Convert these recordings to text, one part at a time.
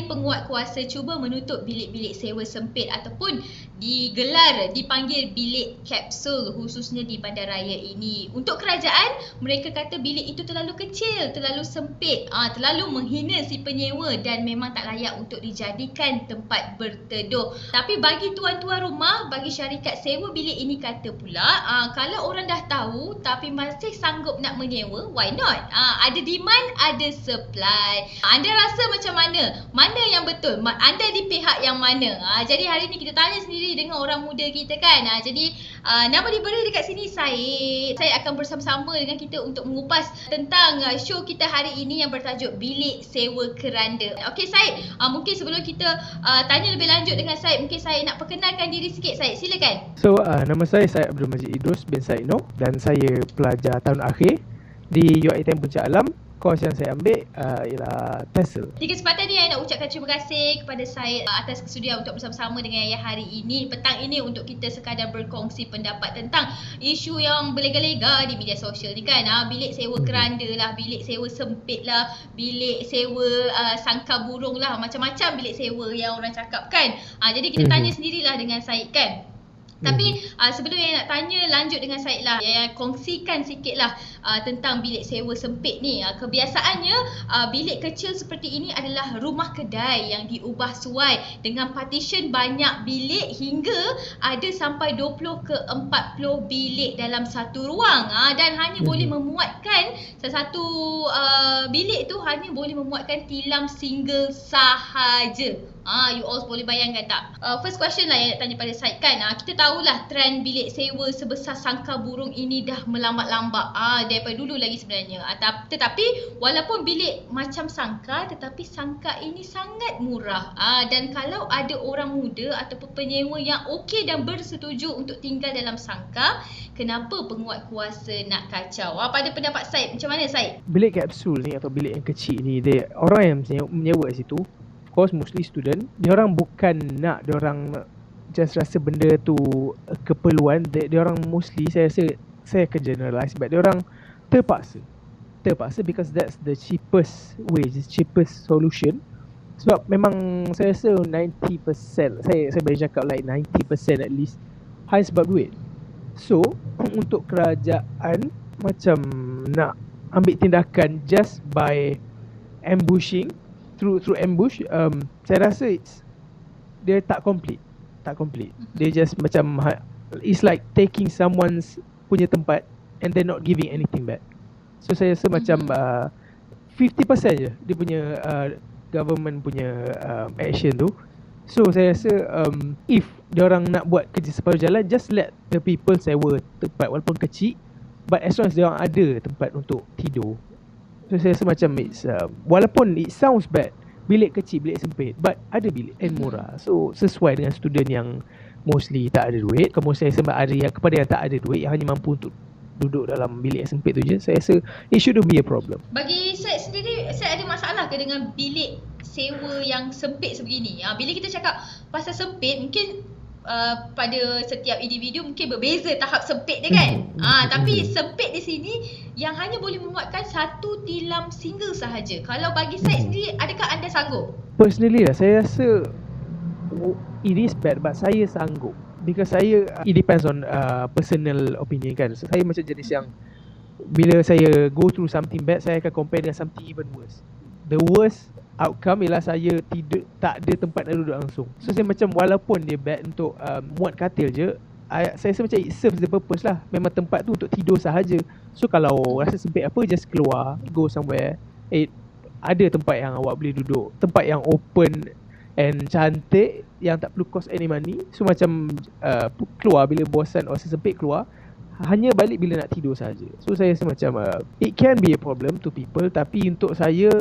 penguat kuasa cuba menutup bilik-bilik sewa sempit ataupun dipanggil bilik kapsul khususnya di bandaraya ini. Untuk kerajaan, mereka kata bilik itu terlalu kecil, terlalu sempit, terlalu menghina si penyewa dan memang tak layak untuk dijadikan tempat berteduh. Tapi bagi tuan-tuan rumah, bagi syarikat sewa bilik ini kata pula, kalau orang dah tahu tapi masih sanggup nak menyewa, why not? Ada demand, ada supply. Anda rasa macam mana? Mana yang betul? Anda di pihak yang mana? Jadi hari ni kita tanya sendiri dengan orang muda kita kan. Jadi nama diberi dekat sini Syed. Saya akan bersama-sama dengan kita untuk mengupas tentang show kita hari ini yang bertajuk Bilik Sewa Keranda. Okey Syed, mungkin sebelum kita tanya lebih lanjut dengan Syed, mungkin Syed nak perkenalkan diri sikit Syed, silakan. So nama saya Syed Abdul Majid Idrus bin Syed Noh dan saya pelajar tahun akhir di UiTM Puncak Alam. Course yang saya ambil ialah TESOL. Di kesempatan ni saya nak ucapkan terima kasih kepada Syed atas kesudian untuk bersama-sama dengan saya hari ini, petang ini, untuk kita sekadar berkongsi pendapat tentang isu yang berlega-lega di media sosial ni kan. Bilik sewa keranda lah, bilik sewa sempit lah, bilik sewa sangka burung lah, macam-macam bilik sewa yang orang cakap kan. Jadi kita tanya sendirilah dengan Syed kan. Tapi sebelum yang nak tanya lanjut dengan Syed lah, kongsikan sikit lah tentang bilik sewa sempit ni. Kebiasaannya bilik kecil seperti ini adalah rumah kedai yang diubah suai dengan partition banyak bilik hingga ada sampai 20 ke 40 bilik dalam satu ruang. Dan hanya boleh memuatkan satu bilik tu hanya boleh memuatkan tilam single sahaja. You all boleh bayangkan tak? First question lah yang nak tanya pada Syed kan. Kita tahulah trend bilik sewa sebesar sangka burung ini dah melambat-lambat daripada dulu lagi sebenarnya. Tetapi walaupun bilik macam sangka, tetapi sangka ini sangat murah. Dan kalau ada orang muda ataupun penyewa yang okey dan bersetuju untuk tinggal dalam sangka, kenapa penguat kuasa nak kacau? Pada pendapat Syed, macam mana Syed? Bilik kapsul ni atau bilik yang kecil ni, orang yang menyewa kat situ, of course mostly student, diorang bukan nak, diorang just rasa benda tu keperluan. Diorang mostly, saya akan generalize, but diorang terpaksa because that's the cheapest way, the cheapest solution. Sebab memang saya rasa 90%, saya boleh cakap like 90% at least, hanya sebab duit. So untuk kerajaan macam nak ambil tindakan just by ambushing, through ambush, saya rasa dia tak complete. Dia just macam, it's like taking someone's punya tempat and then not giving anything back. So saya rasa macam 50% je dia punya government punya action tu. So saya rasa if diorang nak buat kerja separuh jalan, just let the people sewa tempat walaupun kecil, but as long as diorang ada tempat untuk tidur. So saya rasa macam walaupun it sounds bad, bilik kecil, bilik sempit, but ada bilik and murah. So sesuai dengan student yang mostly tak ada duit. Kemudian saya rasa ada yang kepada yang tak ada duit, yang hanya mampu untuk duduk dalam bilik yang sempit tu je, saya rasa it shouldn't be a problem. Bagi saya sendiri, saya ada masalah ke dengan bilik sewa yang sempit sebegini? Bila kita cakap pasal sempit, mungkin pada setiap individu mungkin berbeza tahap sempit dia kan. Tapi sempit di sini yang hanya boleh memuatkan satu tilam single sahaja. Kalau bagi saya sendiri, adakah anda sanggup? Personally lah, saya rasa it is bad, but saya sanggup. Because saya, it depends on personal opinion kan. So, saya macam jenis yang bila saya go through something bad, saya akan compare dengan something even worse. The worst outcome ialah saya tidur, tak ada tempat nak duduk langsung. So saya macam, walaupun dia bad untuk muat katil je, saya rasa macam it serves the purpose lah. Memang tempat tu untuk tidur sahaja. So kalau rasa sempit apa, just keluar, go somewhere. Ada tempat yang awak boleh duduk, tempat yang open and cantik, yang tak perlu cost any money. So macam keluar bila bosan or sesempit, keluar, hanya balik bila nak tidur sahaja. So saya rasa macam it can be a problem to people, tapi untuk saya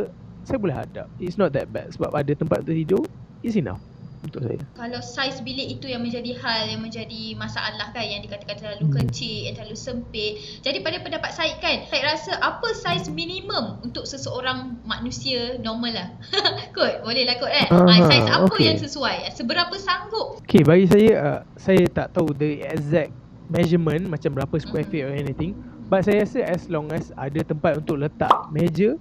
boleh hadap. It's not that bad. Sebab ada tempat untuk tidur, is enough untuk saya. Kalau saiz bilik itu yang menjadi hal, yang menjadi masalah kan, yang dikatakan terlalu kecil, yang terlalu sempit. Jadi pada pendapat Syed kan, Syed rasa apa saiz minimum untuk seseorang manusia normal lah? Kot, boleh lah kot kan? Saiz apa yang sesuai? Seberapa sanggup? Okay, bagi saya tak tahu the exact measurement, macam berapa square feet or anything. But saya rasa as long as ada tempat untuk letak meja,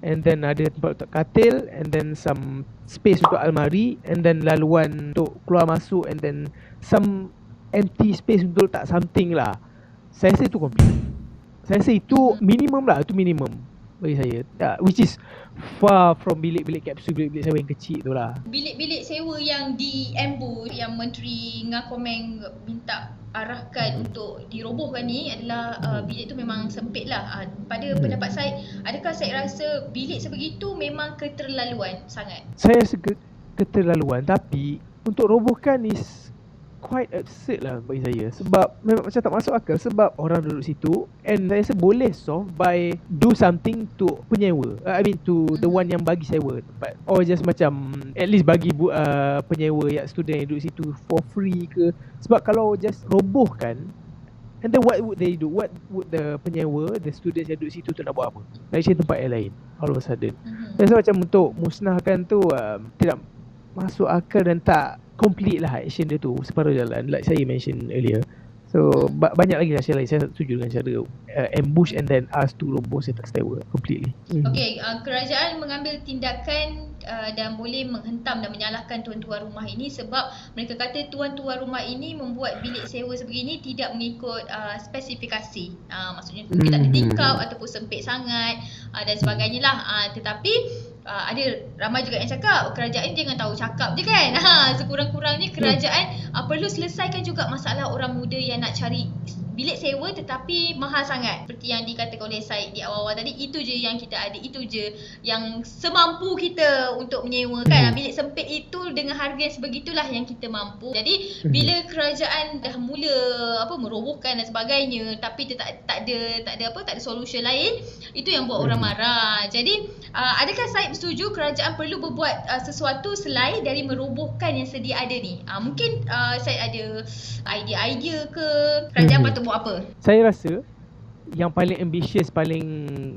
and then ada tempat untuk katil, and then some space untuk almari, and then laluan untuk keluar masuk, and then some empty space untuk letak something lah. Saya rasa itu complete. Saya rasa itu minimum lah, itu minimum bagi saya. Which is far from bilik-bilik kapsul, bilik-bilik sewa yang kecil tu lah. Bilik-bilik sewa yang di ambush yang Menteri Ngah Komeng minta arahkan untuk dirobohkan ni adalah bilik tu memang sempit lah. Pada pendapat saya, adakah saya rasa bilik sebegitu memang keterlaluan sangat? Saya rasa keterlaluan, tapi untuk robohkan is quite absurd lah bagi saya. Sebab memang macam tak masuk akal, sebab orang duduk situ, and saya rasa boleh solve by do something to penyewa, I mean to the one yang bagi sewa tempat, or just macam at least bagi penyewa yang student yang duduk situ for free ke. Sebab kalau just robohkan, and then what would they do? What would the penyewa, the students yang duduk situ tu nak buat apa? Nak cari tempat yang lain all of a sudden. Saya rasa macam untuk musnahkan tu tidak masuk akal dan tak complete lah action dia tu separuh jalan, like saya mention earlier. So banyak lagi action lain. Saya setuju dengan cara ambush and then ask to roboh, saya tak setuju completely. Okay, kerajaan mengambil tindakan dan boleh menghentam dan menyalahkan tuan-tuan rumah ini sebab mereka kata tuan-tuan rumah ini membuat bilik sewa sebegini tidak mengikut spesifikasi. Maksudnya mungkin tak ada tingkap ataupun sempit sangat dan sebagainya lah. Tetapi ada ramai juga yang cakap kerajaan jangan tahu cakap je kan. Sekurang-kurangnya kerajaan perlu selesaikan juga masalah orang muda yang nak cari bilik sewa tetapi mahal sangat. Seperti yang dikatakan oleh Syed di awal-awal tadi, itu je yang kita ada, itu je yang semampu kita untuk menyewakan. Bilik sempit itu dengan harga yang sebegitulah yang kita mampu. Jadi bila kerajaan dah mula merobohkan dan sebagainya tapi tak ada solution lain, itu yang buat orang marah. Jadi adakah Syed setuju kerajaan perlu berbuat sesuatu selain dari merobohkan yang sedia ada ni? Mungkin Syed ada idea-idea ke kerajaan patut buat apa? Saya rasa yang paling ambitious, paling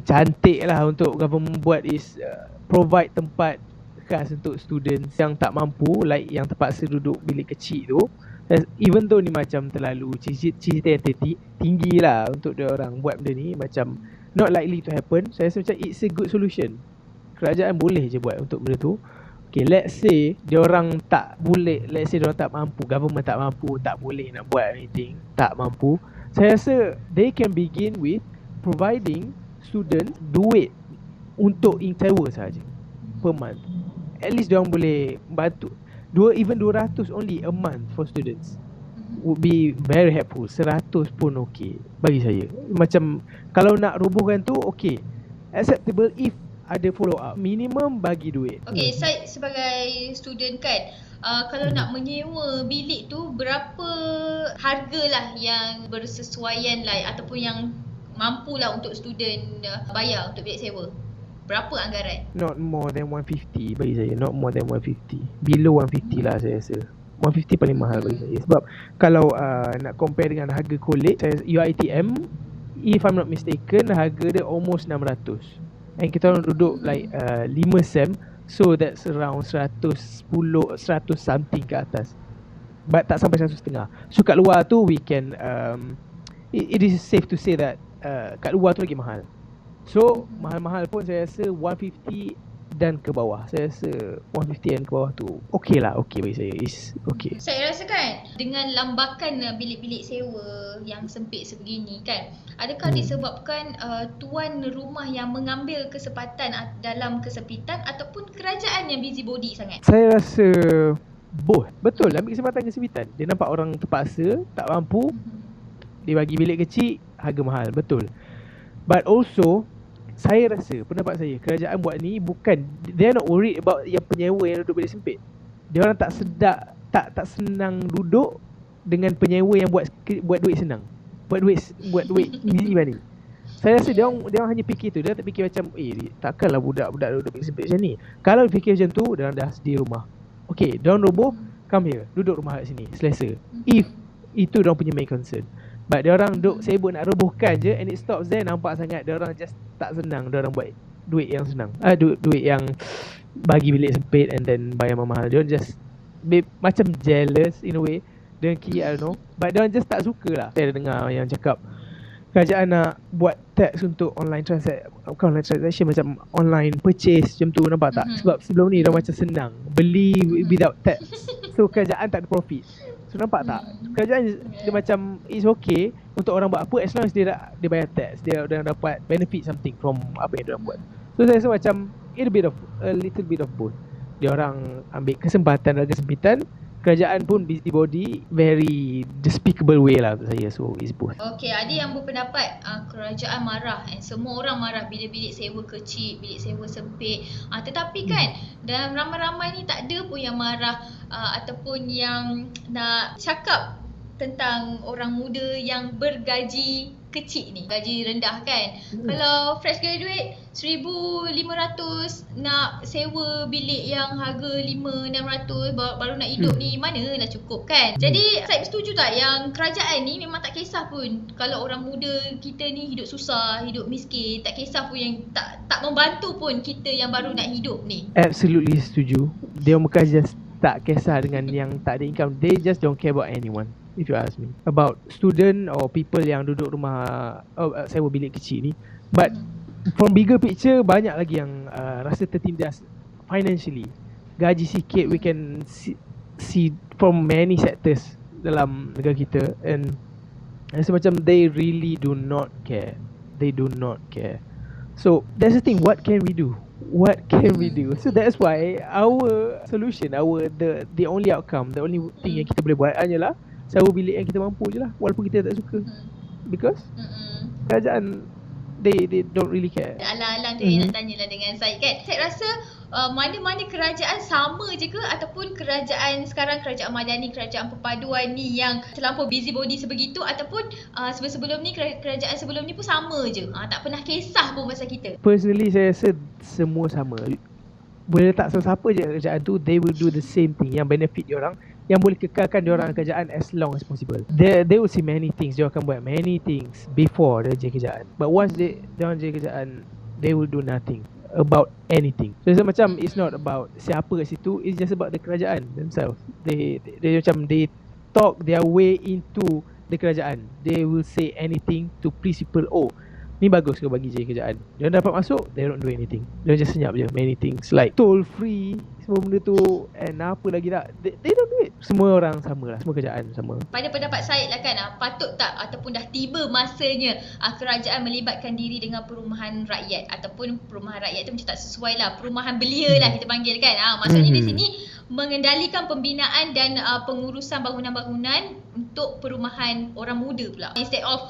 cantik lah untuk government buat is provide tempat khas untuk students yang tak mampu, like yang terpaksa duduk bilik kecil tu. Even though ni macam terlalu cita yang tinggi lah untuk dia orang buat benda ni, macam not likely to happen. Saya rasa macam it's a good solution. Kerajaan boleh je buat untuk benda tu. Okay, let's say diorang tak boleh, let's say diorang tak mampu, government tak mampu, tak boleh nak buat anything, tak mampu. Saya rasa they can begin with providing student duit untuk sewa saja per month. At least diorang boleh bantu even 200 only a month for students would be very helpful. 100 pun okay bagi saya. Macam kalau nak robohkan tu okay, acceptable if ada follow up. Minimum bagi duit. Okay, saya sebagai student kan, kalau nak menyewa bilik tu, berapa harga lah yang bersesuaian lah ataupun yang mampu lah untuk student bayar untuk bilik sewa? Berapa anggaran? Not more than 150 bagi saya. Not more than 150. Below 150 lah saya rasa. 150 paling mahal bagi saya. Sebab kalau nak compare dengan harga college, UiTM, if I'm not mistaken, harga dia almost 600. And kita orang duduk like 5 sem, so that's around 110, 100 something ke atas. But tak sampai 150. So kat luar tu we can it is safe to say that kat luar tu lagi mahal. So mahal-mahal pun saya rasa 150 dan ke bawah. Saya rasa 150 dan ke bawah tu okay lah, okay bagi saya, is okay. Saya rasa kan dengan lambakan bilik-bilik sewa yang sempit sebegini kan, adakah disebabkan tuan rumah yang mengambil kesempatan dalam kesempitan ataupun kerajaan yang busybody sangat? Saya rasa both. Betul, ambil kesempatan kesempitan. Dia nampak orang terpaksa, tak mampu, dia bagi bilik kecil, harga mahal. Betul. But also saya rasa, pendapat saya, kerajaan buat ni bukan, they are not worried about yang penyewa yang duduk bilik sempit. Dia orang tak senang duduk dengan penyewa yang buat duit senang. Buat duit easy money. Saya rasa dia orang hanya fikir tu. Dia tak fikir macam takkanlah budak-budak duduk bilik sempit macam ni. Kalau fikir macam tu, dia orang dah sedia rumah. Okay, dia orang roboh, come here, duduk rumah kat sini, selesa. If itu dia orang punya main concern. But dia orang duk sibuk nak robohkan je, and it stops there. Nampak sangat dia orang just tak senang. Dia orang buat duit yang senang, duit yang bagi bilik sempit and then bayar mahal. Dia orang just macam jealous in a way, dengki, I don't know. But dia orang just tak suka lah. Saya dengar yang cakap kerajaan nak buat tax untuk online transaction, bukan online transaction, macam online purchase macam tu, nampak tak? Sebab sebelum ni dah macam senang beli without tax, so kerajaan tak ada profit. So nampak tak? Kerajaan dia macam it's okay untuk orang buat apa as long as dia bayar tax, dia dapat benefit something from apa yang dia buat. So saya rasa macam a little bit of both. Dia orang ambil kesempatan dan kesempitan, kerajaan pun busybody, very despicable way lah untuk saya. So it's both. Okay, ada yang berpendapat kerajaan marah, semua orang marah bila bilik sewa kecil, bilik sewa sempit. Tetapi kan dalam ramai-ramai ni tak ada pun yang marah ataupun yang nak cakap tentang orang muda yang bergaji kecil ni, gaji rendah kan. Kalau fresh graduate 1,500 nak sewa bilik yang harga 500-600 baru nak hidup ni, manalah cukup kan. Jadi saya setuju tak yang kerajaan ni memang tak kisah pun kalau orang muda kita ni hidup susah, hidup miskin, tak kisah pun yang tak membantu pun kita yang baru nak hidup ni. Absolutely setuju. Dia bukan just tak kisah dengan yang tak ada income, they just don't care about anyone. If you ask me about student or people yang duduk rumah sewa bilik kecil ni, but from bigger picture banyak lagi yang rasa tertindas financially. Gaji sikit we can see from many sectors dalam negara kita, and rasa macam they really do not care. They do not care. So that's the thing, what can we do? What can we do? So that's why our solution, the only outcome, the only thing yang kita boleh buat hanyalah sewa bilik yang kita mampu je lah, walaupun kita tak suka. Because kerajaan they don't really care. Alang-alang tu nak tanyalah dengan Syed kan. Saya rasa mana-mana kerajaan sama je ke, ataupun kerajaan sekarang, kerajaan madani, kerajaan perpaduan ni yang terlampau busybody sebegitu, ataupun sebelum ni kerajaan sebelum ni pun sama je, tak pernah kisah pun pasal kita. Personally saya rasa semua sama. Boleh letak siapa je kerajaan tu, they will do the same thing yang benefit diorang, yang boleh kekalkan diorang kerajaan as long as possible. They will see many things, dia akan buat many things before dia jadi kerajaan. But once diorang jadi kerajaan, they will do nothing about anything. So macam it's not about siapa kat situ, it's just about the kerajaan themselves. They macam they talk their way into the kerajaan. They will say anything to please people. Oh, ni bagus ke bagi jadi kerajaan. Dia dapat masuk, they don't do anything. Dia just senyap je. Many things like toll free, semua benda tu, and apa lagi tak, they don't do it. Semua orang sama lah, semua kerajaan sama. Pada pendapat Syed lah kan, patut tak ataupun dah tiba masanya kerajaan melibatkan diri dengan perumahan rakyat, ataupun perumahan rakyat tu macam tak sesuai lah, perumahan belia lah kita panggil kan. Maksudnya di sini mengendalikan pembinaan dan pengurusan bangunan-bangunan untuk perumahan orang muda pula, instead of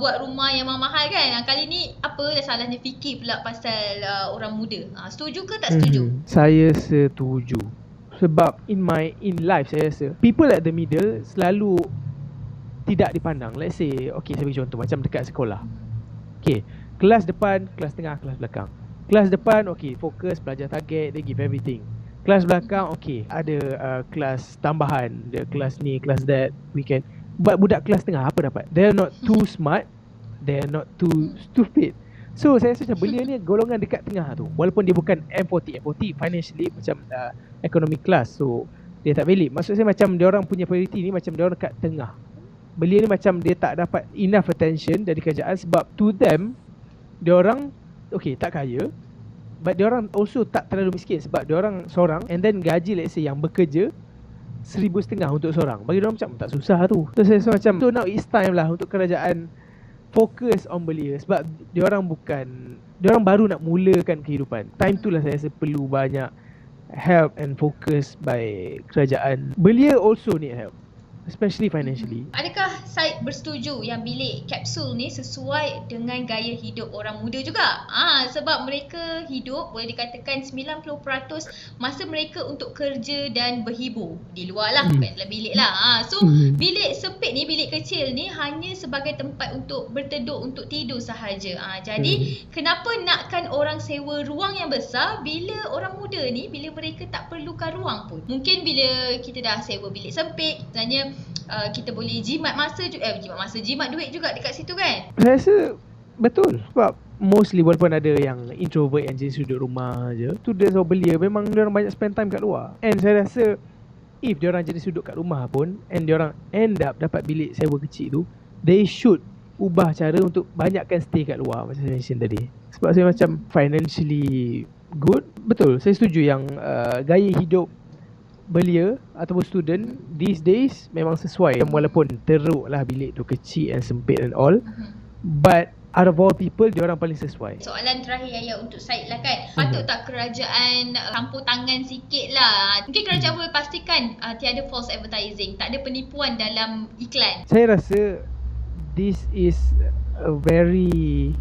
buat rumah yang mahal kan. Kali ni apa dah salahnya fikir pula pasal orang muda. Setuju ke tak setuju? Saya setuju. Sebab in life saya rasa people at the middle selalu tidak dipandang. Let's say, okay, saya bagi contoh macam dekat sekolah. Okay, kelas depan, kelas tengah, kelas belakang. Kelas depan, okay, fokus, belajar target, they give everything. Kelas belakang, okay, ada kelas tambahan, ada kelas ni, kelas that, weekend. But budak kelas tengah apa dapat? They're not too smart, they're not too stupid. So saya rasa macam belia ni golongan dekat tengah tu. Walaupun dia bukan M40 financially macam economic class, so dia tak valid. Maksud saya macam dia orang punya priority ni macam dia orang dekat tengah. Belia ni macam dia tak dapat enough attention dari kerajaan, sebab to them dia orang okay tak kaya, but dia orang also tak terlalu miskin sebab dia orang seorang, and then gaji let's say yang bekerja 1,500 untuk seorang. Bagi dia orang macam tak susah tu. So saya rasa macam so now it's time lah untuk kerajaan fokus on belia, sebab dia orang baru nak mulakan kehidupan. Time tu lah saya rasa perlu banyak help and focus by kerajaan. Belia also need help, especially financially. Adakah Syed bersetuju yang bilik kapsul ni sesuai dengan gaya hidup orang muda juga? Sebab mereka hidup, boleh dikatakan 90% masa mereka untuk kerja dan berhibur di luar lah, bukan dalam bilik lah. So bilik sempit ni, bilik kecil ni hanya sebagai tempat untuk berteduh, untuk tidur sahaja. Jadi kenapa nakkan orang sewa ruang yang besar bila orang muda ni, bila mereka tak perlukan ruang pun? Mungkin bila kita dah sewa bilik sempit, sebenarnya kita boleh jimat duit juga dekat situ kan. Saya rasa betul, sebab mostly walaupun ada yang introvert yang jenis duduk rumah je, students or belia memang diorang banyak spend time kat luar. And saya rasa if diorang jenis duduk kat rumah pun and diorang end up dapat bilik sewa kecil tu, they should ubah cara untuk banyakkan stay kat luar macam saya mention tadi. Sebab saya macam financially good. Betul, saya setuju yang gaya hidup belia ataupun student these days memang sesuai, walaupun teruk lah bilik tu kecil and sempit and all, but out of all people dia orang paling sesuai. Soalan terakhir Yaya untuk Syed lah kan, patut tak kerajaan campur tangan sikit lah? Mungkin kerajaan boleh pastikan tiada false advertising, tak ada penipuan dalam iklan. Saya rasa this is a very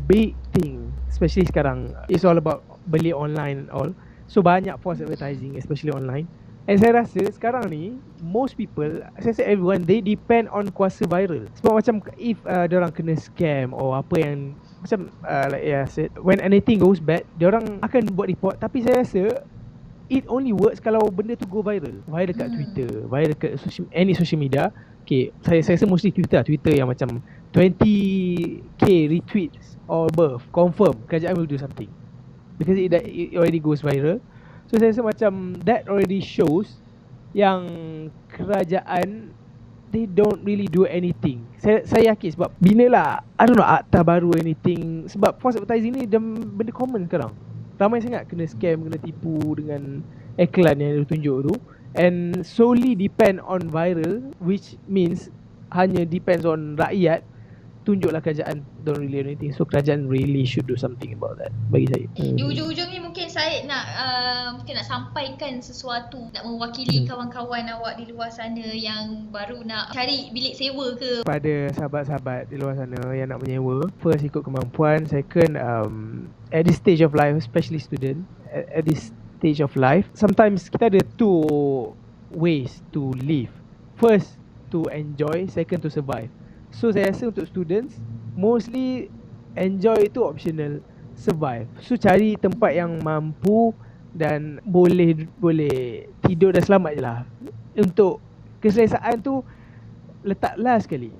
big thing, especially sekarang. It's all about beli online and all. So banyak false advertising, especially online. And saya rasa sekarang ni most people, saya rasa everyone, they depend on kuasa viral. Sebab macam if diorang kena scam or apa yang macam like I said, when anything goes bad, diorang akan buat report. Tapi saya rasa it only works kalau benda tu go viral. Viral kat Twitter, viral kat any social media. Okay, saya rasa mostly Twitter yang macam 20k retweets or above, confirm kerajaan will do something, because it already goes viral. So saya rasa macam that already shows yang kerajaan, they don't really do anything. Saya yakin sebab bina lah, I don't know, akta baru anything. Sebab false advertising ni benda common sekarang. Ramai sangat kena scam, kena tipu dengan iklan yang ditunjuk tu. And solely depend on viral, which means hanya depends on rakyat. Tunjuklah kerajaan don't really do anything. So kerajaan really should do something about that, bagi saya. Di ujung-ujung ni mungkin saya nak mungkin nak sampaikan sesuatu, nak mewakili kawan-kawan awak di luar sana yang baru nak cari bilik sewa ke. Pada sahabat-sahabat di luar sana yang nak menyewa, first ikut kemampuan, second at this stage of life, especially student, at this stage of life, sometimes kita ada two ways to live. First, to enjoy, second to survive. So saya rasa untuk students, mostly enjoy itu optional, survive. So cari tempat yang mampu dan boleh tidur dan selamat je lah. Untuk keselesaan tu letak last sekali.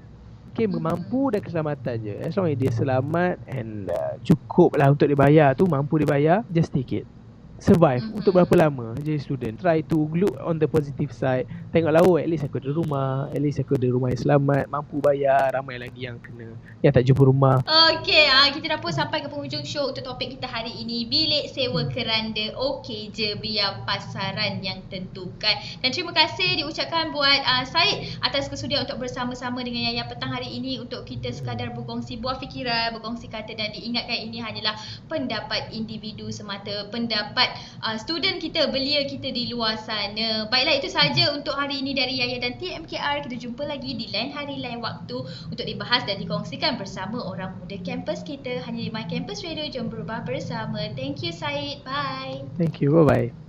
Okay, mampu dan keselamatan je. As long as dia selamat and cukup lah untuk dibayar tu, mampu dibayar, just take it. Survive untuk berapa lama jadi student. Try to look on the positive side. Tengoklah, oh at least aku ada rumah, at least aku ada rumah yang selamat, mampu bayar. Ramai lagi yang tak jumpa rumah. Okay, kita dah pun sampai ke penghujung show untuk topik kita hari ini. Bilik sewa keranda okey je biar pasaran yang tentukan. Dan terima kasih diucapkan buat Syed atas kesudian untuk bersama-sama dengan Yaya petang hari ini untuk kita sekadar berkongsi buah fikiran, berkongsi kata, dan diingatkan ini hanyalah pendapat individu semata, pendapat student kita, belia kita di luar sana. Baiklah, itu sahaja untuk hari ini dari Yaya dan TMKR. Kita jumpa lagi di lain hari, lain waktu untuk dibahas dan dikongsikan bersama orang muda kampus kita hanya di My Campus Radio. Jom berubah bersama. Thank you Syed. Bye. Thank you. Bye-bye.